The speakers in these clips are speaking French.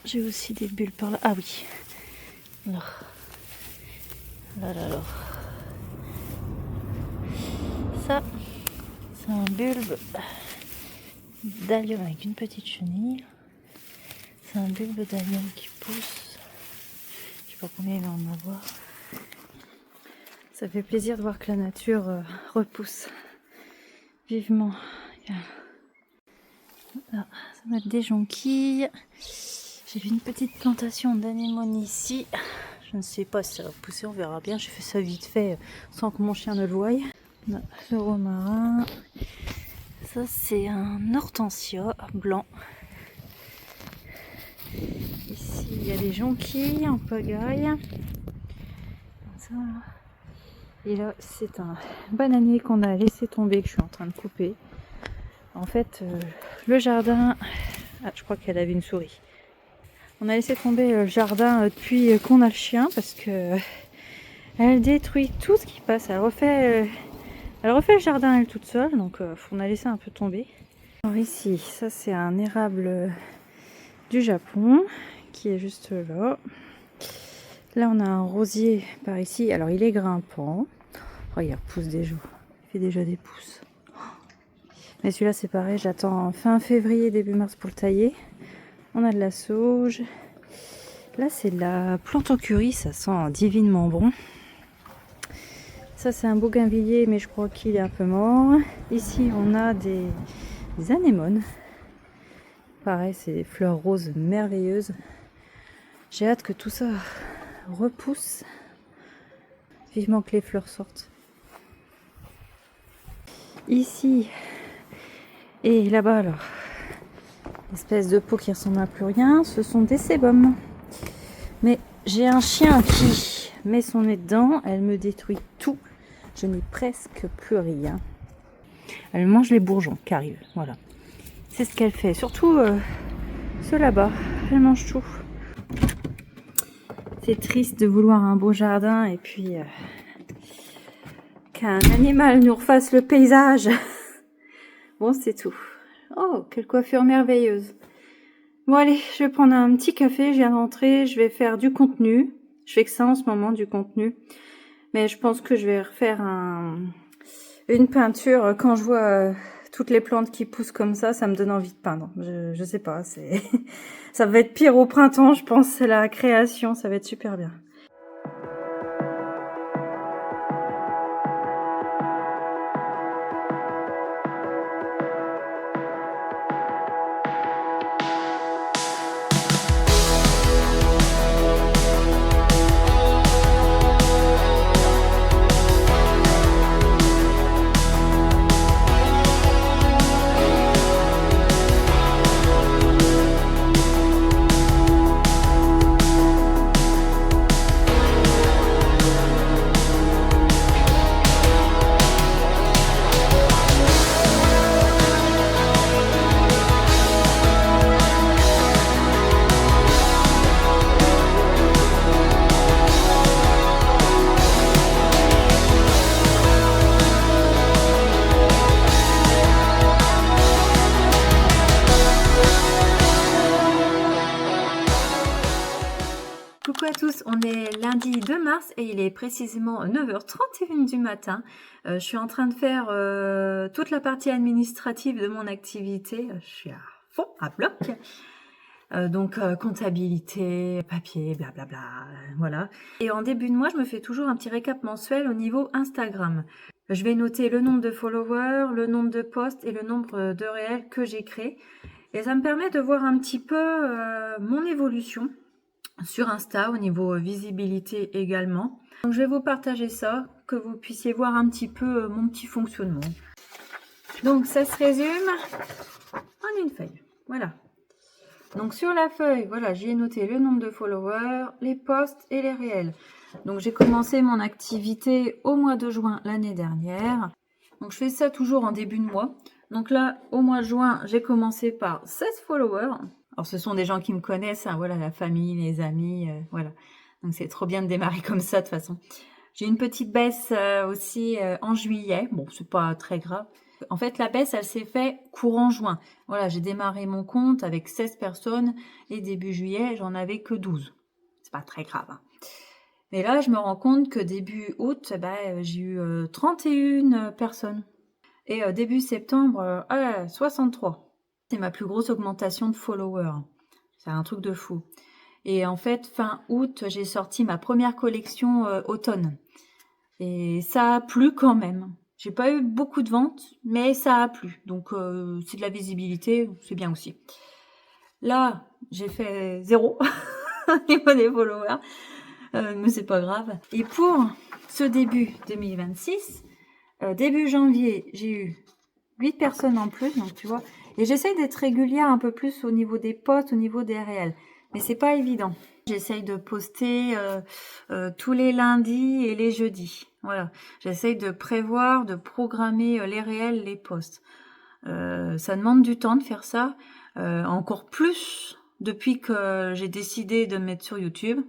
j'ai aussi des bulbes par là. Ah oui. Alors. Alors. Ça, c'est un bulbe d'allium avec une petite chenille. C'est un bulbe d'allium qui pousse. Je sais pas combien il va en avoir. Ça fait plaisir de voir que la nature repousse vivement. Là, ça va être des jonquilles. J'ai vu une petite plantation d'anémones ici. Je ne sais pas si ça va pousser, on verra bien. J'ai fait ça vite fait sans que mon chien ne le voie. Là, le romarin. Ça, c'est un hortensia blanc. Ici, il y a des jonquilles en pagaille. Ça. Et là, c'est un bananier qu'on a laissé tomber, que je suis en train de couper. En fait, le jardin... Ah, je crois qu'elle avait une souris. On a laissé tomber le jardin depuis qu'on a le chien parce que elle détruit tout ce qui passe. Elle refait le jardin elle toute seule, donc on a laissé un peu tomber. Alors ici, ça c'est un érable du Japon qui est juste là. Là on a un rosier par ici. Alors il est grimpant. Regarde, pousse déjà. Il fait déjà des pousses. Mais celui-là c'est pareil, j'attends fin février, début mars pour le tailler. On a de la sauge. Là, c'est de la plante au curry, ça sent divinement bon. Ça, c'est un bougainvillier, mais je crois qu'il est un peu mort. Ici, on a des anémones. Pareil, c'est des fleurs roses merveilleuses. J'ai hâte que tout ça repousse. Vivement que les fleurs sortent. Ici, et là-bas, alors, espèce de peau qui ressemble à plus rien, ce sont des sébums. Mais j'ai un chien qui met son nez dedans, elle me détruit tout. Je n'ai presque plus rien. Elle mange les bourgeons qui arrivent, voilà. C'est ce qu'elle fait, surtout ceux là-bas, elle mange tout. C'est triste de vouloir un beau jardin et puis qu'un animal nous refasse le paysage. Bon, c'est tout. Oh, quelle coiffure merveilleuse. Bon allez, je vais prendre un petit café, je viens de rentrer, je vais faire du contenu. Je fais que ça en ce moment, du contenu. Mais je pense que je vais refaire une peinture. Quand je vois toutes les plantes qui poussent comme ça me donne envie de peindre. Je sais pas, ça va être pire au printemps, je pense, c'est la création, ça va être super bien. Coucou à tous, on est lundi 2 mars et il est précisément 9h31 du matin. Je suis en train de faire toute la partie administrative de mon activité. Je suis à fond, à bloc. Donc comptabilité, papier, blablabla, voilà. Et en début de mois, je me fais toujours un petit récap mensuel au niveau Instagram. Je vais noter le nombre de followers, le nombre de posts et le nombre de réels que j'ai créés. Et ça me permet de voir un petit peu mon évolution sur Insta au niveau visibilité également. Donc je vais vous partager ça, que vous puissiez voir un petit peu mon petit fonctionnement. Donc ça se résume en une feuille. Voilà. Donc sur la feuille, voilà, j'y ai noté le nombre de followers, les posts et les réels. Donc j'ai commencé mon activité au mois de juin l'année dernière. Donc je fais ça toujours en début de mois. Donc là, au mois de juin, j'ai commencé par 16 followers. Alors ce sont des gens qui me connaissent, hein, voilà, la famille, les amis, voilà. Donc c'est trop bien de démarrer comme ça de toute façon. J'ai une petite baisse aussi en juillet. Bon, c'est pas très grave. En fait, la baisse, elle s'est fait courant juin. Voilà, j'ai démarré mon compte avec 16 personnes et début juillet, j'en avais que 12. C'est pas très grave, hein. Mais là, je me rends compte que début août, j'ai eu 31 personnes. Et début septembre, 63. C'est ma plus grosse augmentation de followers. C'est un truc de fou. Et en fait, fin août, j'ai sorti ma première collection automne. Et ça a plu quand même. J'ai pas eu beaucoup de ventes, mais ça a plu. Donc, c'est de la visibilité, c'est bien aussi. Là, j'ai fait 0 au niveau des followers. Mais c'est pas grave. Et pour ce début 2026, début janvier, j'ai eu 8 personnes en plus, donc tu vois. Et j'essaye d'être régulière un peu plus au niveau des posts, au niveau des réels. Mais c'est pas évident. J'essaye de poster tous les lundis et les jeudis. Voilà. J'essaye de prévoir, de programmer les réels, les posts. Ça demande du temps de faire ça. Encore plus depuis que j'ai décidé de me mettre sur YouTube.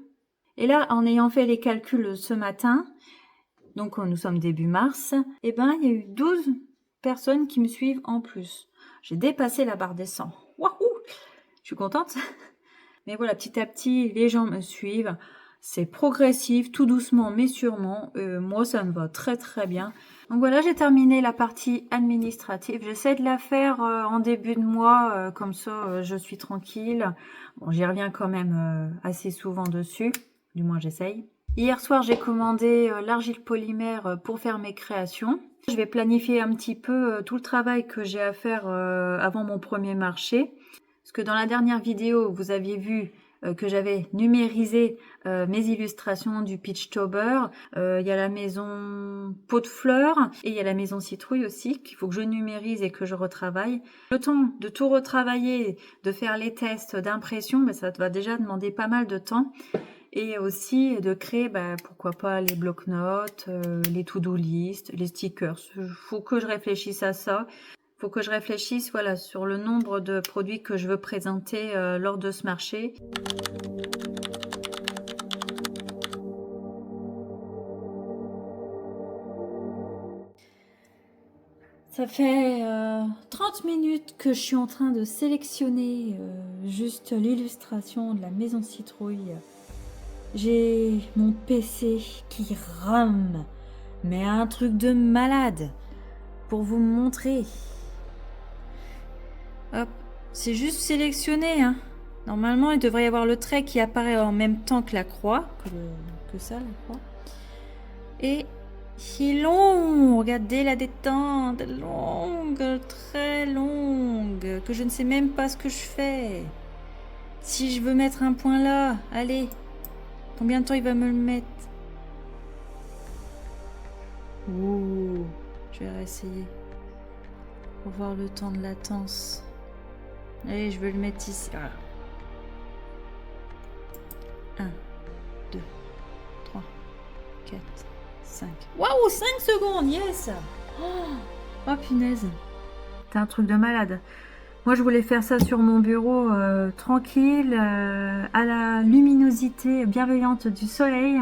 Et là, en ayant fait les calculs ce matin, donc nous sommes début mars, il y a eu 12 personnes qui me suivent en plus. J'ai dépassé la barre des 100. Wouhou! Je suis contente. Mais voilà, petit à petit, les gens me suivent. C'est progressif, tout doucement, mais sûrement. Moi, ça me va très très bien. Donc voilà, j'ai terminé la partie administrative. J'essaie de la faire en début de mois, comme ça, je suis tranquille. Bon, j'y reviens quand même assez souvent dessus. Du moins, j'essaye. Hier soir, j'ai commandé l'argile polymère pour faire mes créations. Je vais planifier un petit peu tout le travail que j'ai à faire avant mon premier marché. Parce que dans la dernière vidéo, vous aviez vu que j'avais numérisé mes illustrations du Peachtober. Il y a la maison Pot de Fleurs et il y a la maison Citrouille aussi qu'il faut que je numérise et que je retravaille. Le temps de tout retravailler, de faire les tests d'impression, ça va déjà demander pas mal de temps. Et aussi de créer, pourquoi pas, les bloc-notes, les to-do list, les stickers. Il faut que je réfléchisse à ça. Il faut que je réfléchisse sur le nombre de produits que je veux présenter lors de ce marché. Ça fait 30 minutes que je suis en train de sélectionner juste l'illustration de la maison Citrouille. J'ai mon PC qui rame, mais un truc de malade, pour vous montrer. Hop, c'est juste sélectionné, hein. Normalement, il devrait y avoir le trait qui apparaît en même temps que la croix, que ça, la croix. Et c'est long, regardez la détente, longue, très longue, que je ne sais même pas ce que je fais. Si je veux mettre un point là, allez, combien de temps il va me le mettre? Ouh, je vais réessayer pour voir le temps de latence. Allez, je vais le mettre ici. Voilà. 1, 2, 3, 4, 5. Waouh, 5 secondes, yes! Oh, punaise. C'est un truc de malade. Moi, je voulais faire ça sur mon bureau, tranquille, à la luminosité bienveillante du soleil.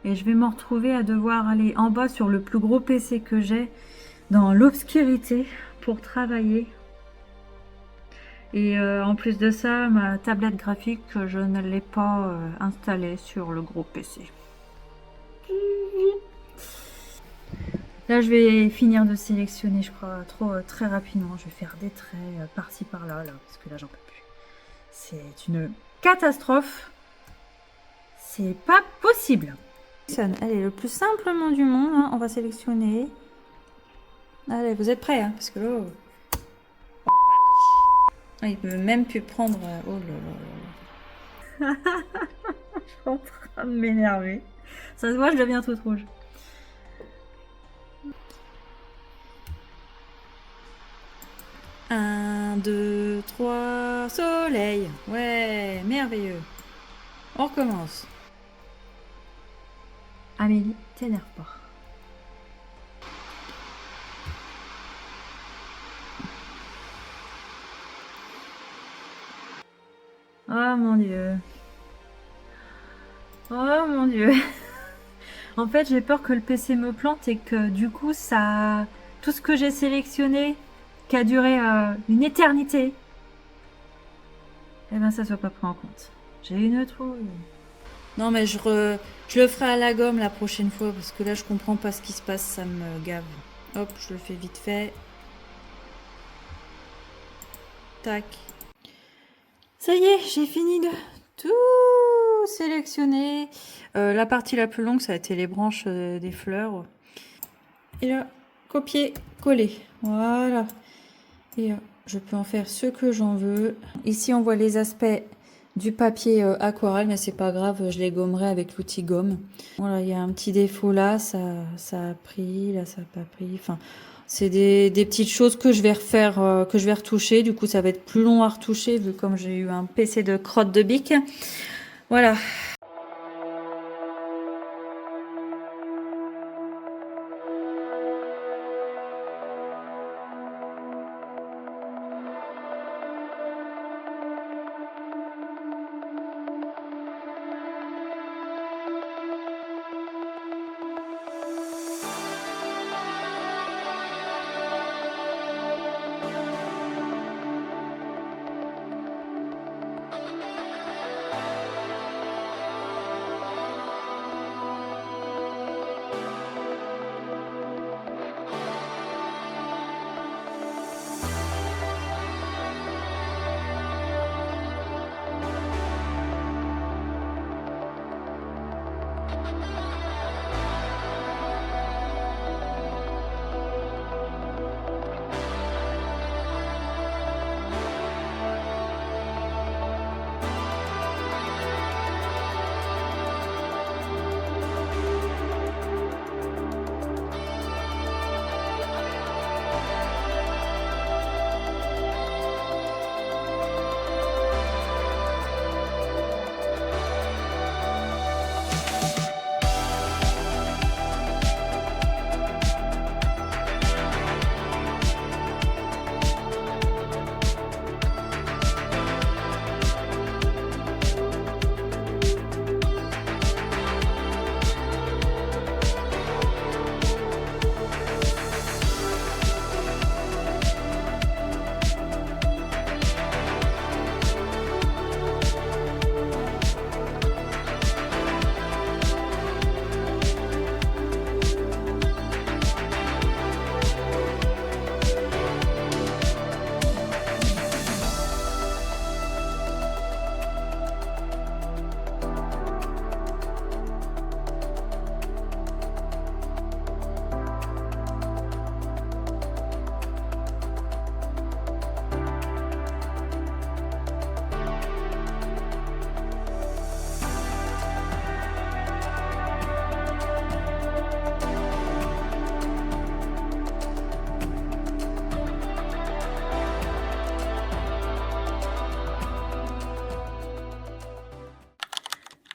Et je vais me retrouver à devoir aller en bas sur le plus gros PC que j'ai, dans l'obscurité, pour travailler. Et en plus de ça, ma tablette graphique, je ne l'ai pas installée sur le gros PC. Là, je vais finir de sélectionner, je crois, très rapidement. Je vais faire des traits par-ci, par-là, parce que là, j'en peux plus. C'est une catastrophe. C'est pas possible. Allez, le plus simplement du monde, hein, on va sélectionner. Allez, vous êtes prêts, hein, parce que là... Oh, il peut même plus prendre... Oh là là là. Je suis en train de m'énerver. Ça se voit, je deviens toute rouge. Un, 2, 3, soleil. Ouais, merveilleux. On recommence. Amélie, t'énerve pas. Oh mon Dieu. Oh mon Dieu. En fait, j'ai peur que le PC me plante et que du coup, ça tout ce que j'ai sélectionné, qui a duré une éternité, eh ben ça soit pas pris en compte. J'ai une trouille. Non mais je le ferai à la gomme la prochaine fois parce que là je comprends pas ce qui se passe, ça me gave. Hop, je le fais vite fait. Tac. Ça y est, j'ai fini de tout sélectionner. La partie la plus longue, ça a été les branches des fleurs. Et là, copier, coller. Voilà. Et je peux en faire ce que j'en veux. Ici, on voit les aspects du papier aquarelle, mais c'est pas grave, je les gommerai avec l'outil gomme. Voilà, il y a un petit défaut là, ça a pris, là ça n'a pas pris. Enfin, c'est des petites choses que je vais refaire, que je vais retoucher. Du coup, ça va être plus long à retoucher vu comme j'ai eu un PC de crotte de bic. Voilà.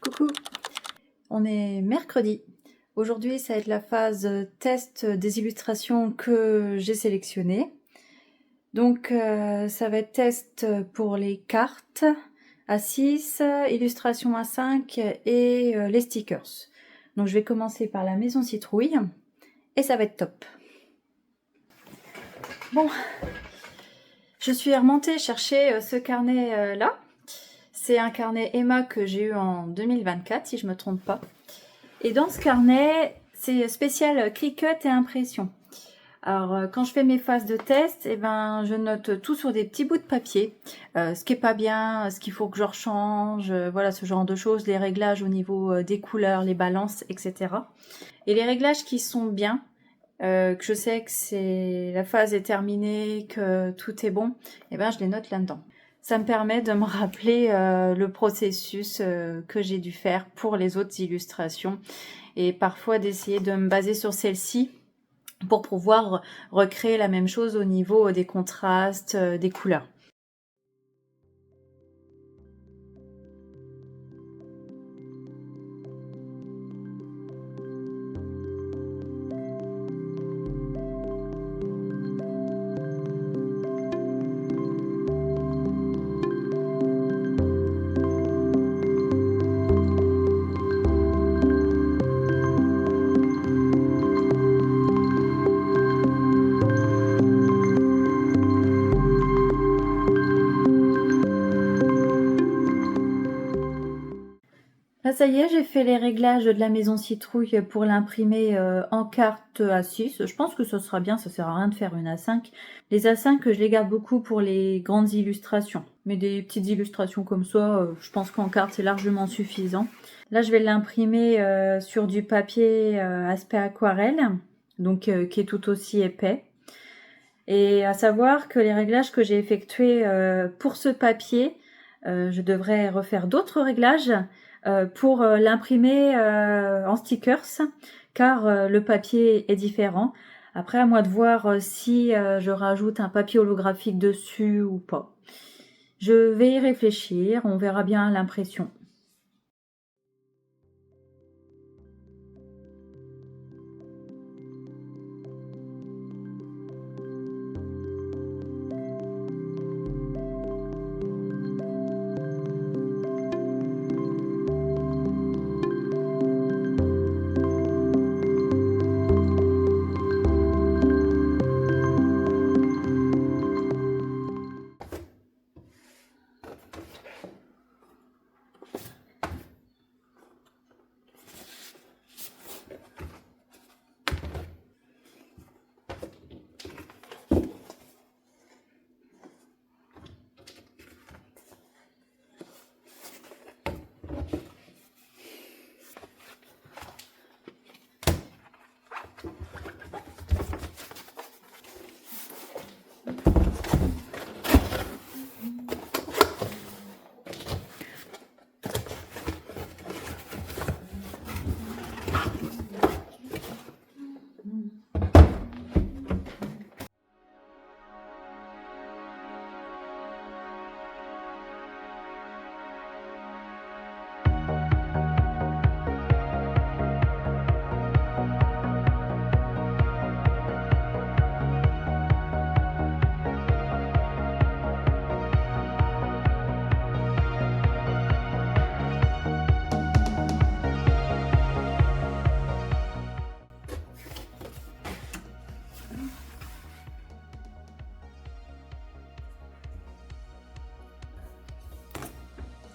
Coucou, on est mercredi. Aujourd'hui, ça va être la phase test des illustrations que j'ai sélectionnées. Donc, ça va être test pour les cartes A6, illustrations A5 et les stickers. Donc, je vais commencer par la Maison Citrouille et ça va être top. Bon, je suis remontée chercher ce carnet là. C'est un carnet Emma que j'ai eu en 2024, si je ne me trompe pas. Et dans ce carnet, c'est spécial Cricut et impression. Alors, quand je fais mes phases de test, eh ben, je note tout sur des petits bouts de papier. Ce qui est pas bien, ce qu'il faut que je rechange, voilà, ce genre de choses, les réglages au niveau des couleurs, les balances, etc. Et les réglages qui sont bien, que je sais que la phase est terminée, que tout est bon, eh ben, je les note là-dedans. Ça me permet de me rappeler le processus que j'ai dû faire pour les autres illustrations et parfois d'essayer de me baser sur celle-ci pour pouvoir recréer la même chose au niveau des contrastes, des couleurs. ça y est, j'ai fait les réglages de la Maison Citrouille pour l'imprimer en carte A6. Je pense que ça sera bien, ça sert à rien de faire une A5. Les A5, je les garde beaucoup pour les grandes illustrations. Mais des petites illustrations comme ça, je pense qu'en carte, c'est largement suffisant. Là, je vais l'imprimer sur du papier aspect aquarelle, donc qui est tout aussi épais. Et à savoir que les réglages que j'ai effectués pour ce papier, je devrais refaire d'autres réglages pour l'imprimer en stickers, car le papier est différent. Après, à moi de voir si je rajoute un papier holographique dessus ou pas. Je vais y réfléchir, on verra bien l'impression.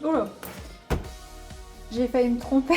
Oh là, j'ai failli me tromper.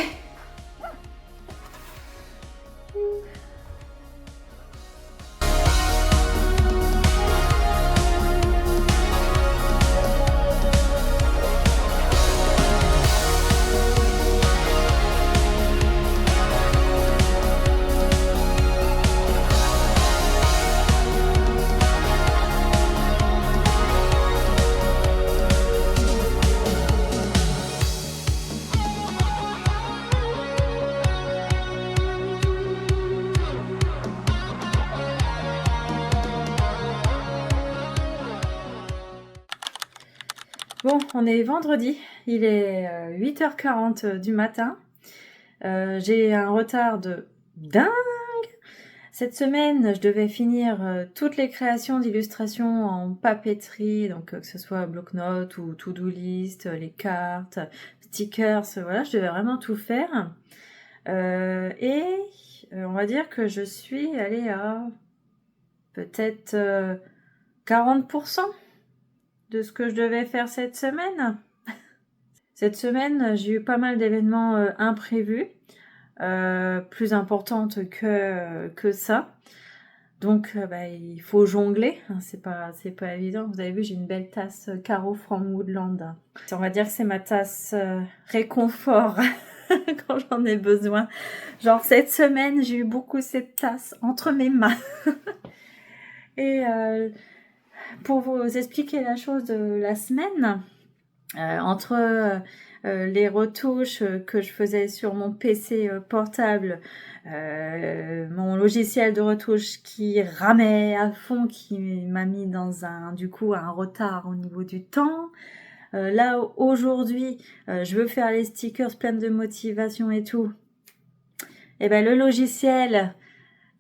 Bon, on est vendredi, il est 8h40 du matin. J'ai un retard de dingue. Cette semaine, je devais finir toutes les créations d'illustrations en papeterie, donc que ce soit bloc-notes ou to-do list, les cartes, stickers, voilà, je devais vraiment tout faire. On va dire que je suis allée à peut-être 40% de ce que je devais faire cette semaine. Cette semaine, j'ai eu pas mal d'événements imprévus, plus importantes que ça. Donc, il faut jongler, hein, c'est pas évident. Vous avez vu, j'ai une belle tasse Caro from Woodland. On va dire que c'est ma tasse réconfort quand j'en ai besoin. Genre, cette semaine, j'ai eu beaucoup cette tasse entre mes mains. Et pour vous expliquer la chose de la semaine, entre les retouches que je faisais sur mon PC portable, mon logiciel de retouche qui ramait à fond, qui m'a mis dans un retard au niveau du temps. Là, aujourd'hui, je veux faire les stickers pleines de motivation et tout. Et ben, le logiciel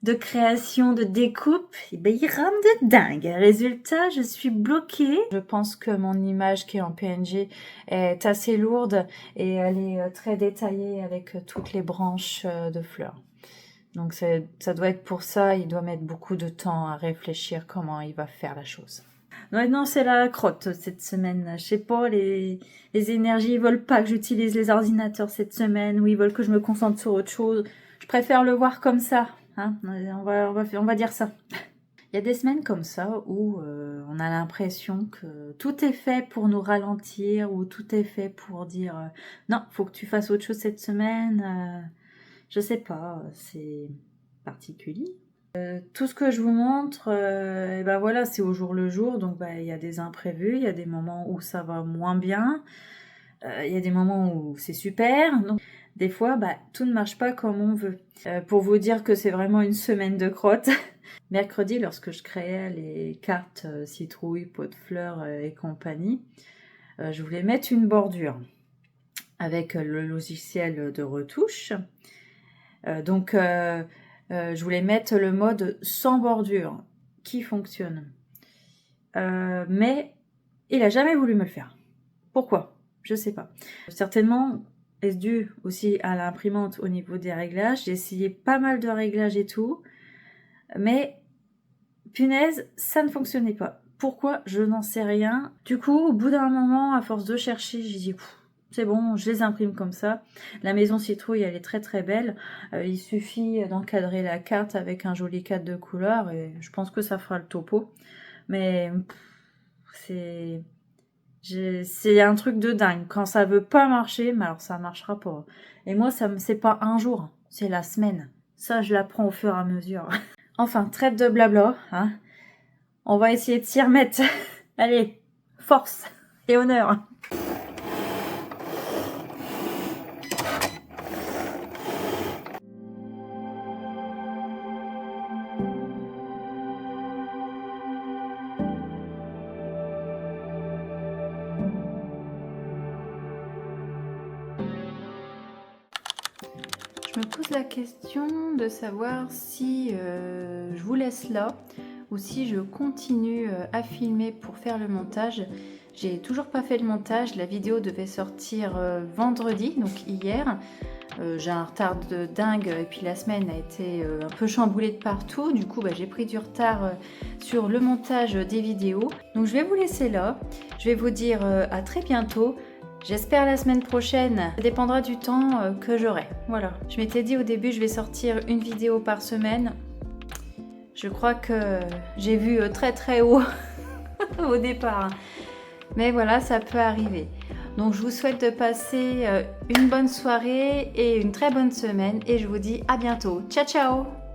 de création, de découpe, il rame de dingue. Résultat, je suis bloquée. Je pense que mon image qui est en PNG est assez lourde et elle est très détaillée avec toutes les branches de fleurs. Donc ça doit être pour ça, il doit mettre beaucoup de temps à réfléchir comment il va faire la chose. Ouais, non, c'est la crotte cette semaine. Je sais pas, les énergies, ils veulent pas que j'utilise les ordinateurs cette semaine, ou ils veulent que je me concentre sur autre chose. Je préfère le voir comme ça, hein. On va dire ça. Il y a des semaines comme ça où on a l'impression que tout est fait pour nous ralentir, ou tout est fait pour dire non, faut que tu fasses autre chose cette semaine. Je sais pas, c'est particulier. Tout ce que je vous montre, et ben voilà, c'est au jour le jour, donc il y a des imprévus, il y a des moments où ça va moins bien, il y a des moments où c'est super, donc des fois tout ne marche pas comme on veut. Pour vous dire que c'est vraiment une semaine de crotte, mercredi lorsque je créais les cartes citrouille, pot de fleurs et compagnie, je voulais mettre une bordure avec le logiciel de retouche, donc je voulais mettre le mode sans bordure qui fonctionne. Mais il a jamais voulu me le faire. Pourquoi? Je sais pas. Certainement, est-ce dû aussi à l'imprimante au niveau des réglages. J'ai essayé pas mal de réglages et tout. Mais, punaise, ça ne fonctionnait pas. Pourquoi? Je n'en sais rien. Du coup, au bout d'un moment, à force de chercher, j'ai dit... C'est bon, je les imprime comme ça. La maison citrouille, elle est très très belle. Il suffit d'encadrer la carte avec un joli cadre de couleur et je pense que ça fera le topo. Mais c'est un truc de dingue. Quand ça veut pas marcher, mais alors ça marchera pas. Et moi, c'est pas un jour, c'est la semaine. Ça, je l'apprends au fur et à mesure. Enfin, trêve de blabla, hein. On va essayer de s'y remettre. Allez, force et honneur. Je me pose la question de savoir si je vous laisse là ou si je continue à filmer pour faire le montage. J'ai toujours pas fait le montage, la vidéo devait sortir vendredi, donc hier. J'ai un retard de dingue et puis la semaine a été un peu chamboulée de partout. Du coup, j'ai pris du retard sur le montage des vidéos. Donc je vais vous laisser là. Je vais vous dire à très bientôt. J'espère la semaine prochaine, ça dépendra du temps que j'aurai. Voilà, je m'étais dit au début je vais sortir une vidéo par semaine. Je crois que j'ai vu très très haut au départ. Mais voilà, ça peut arriver. Donc je vous souhaite de passer une bonne soirée et une très bonne semaine et je vous dis à bientôt. Ciao ciao!